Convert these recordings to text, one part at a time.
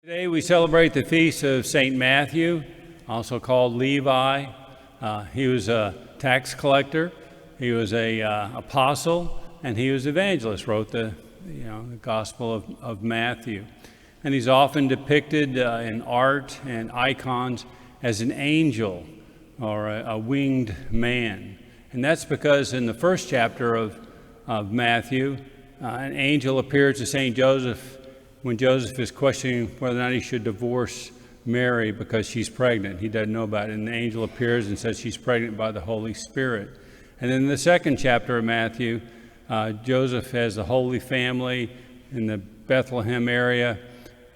Today we celebrate the feast of St. Matthew, also called Levi. He was a tax collector, he was a apostle, and he was evangelist, wrote the Gospel of Matthew. And he's often depicted in art and icons as an angel or a winged man. And that's because in the first chapter of Matthew, an angel appears to St. Joseph when Joseph is questioning whether or not he should divorce Mary because she's pregnant. He doesn't know about it. And the angel appears and says she's pregnant by the Holy Spirit. And then in the second chapter of Matthew, Joseph has the Holy Family in the Bethlehem area.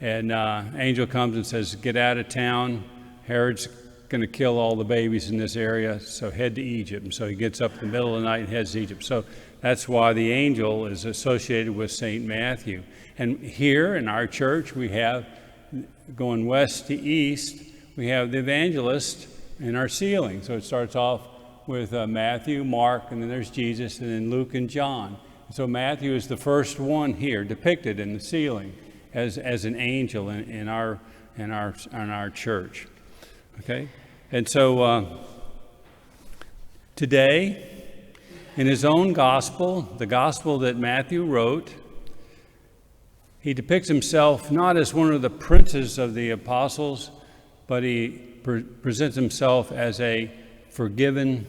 And angel comes and says, get out of town. Herod's going to kill all the babies in this area, so head to Egypt. And so he gets up in the middle of the night and heads to Egypt. So that's why the angel is associated with St. Matthew. And here in our church, we have, going west to east, we have the evangelist in our ceiling. So it starts off with Matthew, Mark, and then there's Jesus, and then Luke and John. So Matthew is the first one here depicted in the ceiling as an angel in our church. Okay, and so today, in his own gospel, the gospel that Matthew wrote, he depicts himself not as one of the princes of the apostles, but he presents himself as a forgiven,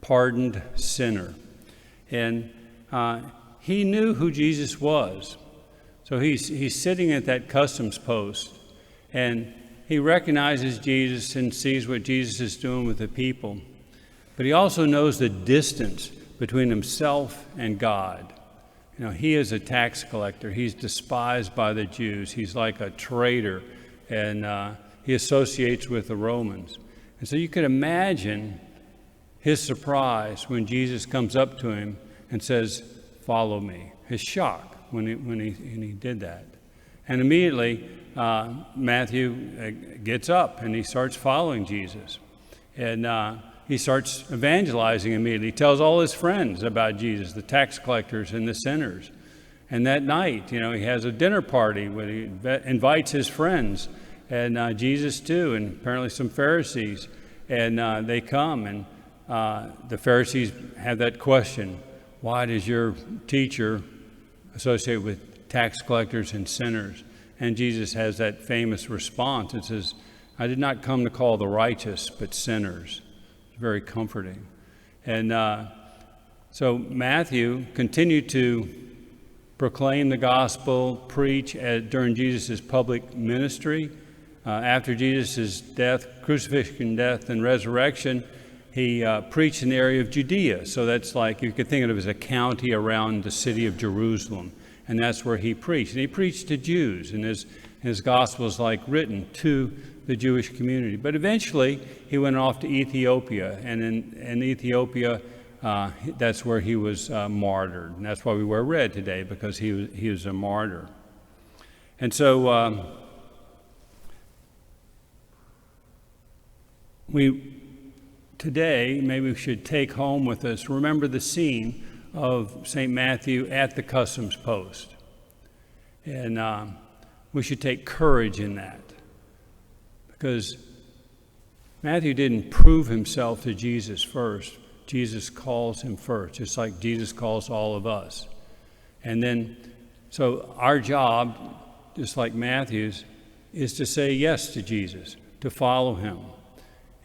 pardoned sinner. And he knew who Jesus was. So he's sitting at that customs post, and he recognizes Jesus and sees what Jesus is doing with the people. But he also knows the distance between himself and God. You know, he is a tax collector. He's despised by the Jews. He's like a traitor, and he associates with the Romans. And so you could imagine his surprise when Jesus comes up to him and says, "Follow me." His shock when he did that. And immediately Matthew gets up and he starts following Jesus. And he starts evangelizing immediately. He tells all his friends about Jesus, the tax collectors and the sinners. And that night, he has a dinner party where he invites his friends, and Jesus too, and apparently some Pharisees. And they come, and the Pharisees have that question: why does your teacher associate with tax collectors and sinners? And Jesus has that famous response. It says, I did not come to call the righteous, but sinners. It's very comforting. And so Matthew continued to proclaim the gospel, preach during Jesus' public ministry. After Jesus' death, crucifixion, death, and resurrection, he preached in the area of Judea. So that's like, you could think of it as a county around the city of Jerusalem. And that's where he preached. And he preached to Jews, and his gospel is like written to the Jewish community. But eventually, he went off to Ethiopia. And in Ethiopia, that's where he was martyred. And that's why we wear red today, because he was a martyr. And so today, maybe we should take home with us, remember the scene of St. Matthew at the customs post. And we should take courage in that, because Matthew didn't prove himself to Jesus first. Jesus calls him first, just like Jesus calls all of us. And then, so our job, just like Matthew's, is to say yes to Jesus, to follow him.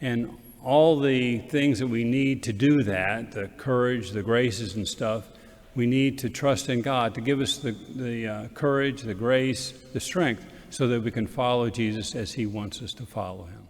And all the things that we need to do that, the courage, the graces and stuff, we need to trust in God to give us the courage, the grace, the strength, so that we can follow Jesus as he wants us to follow him.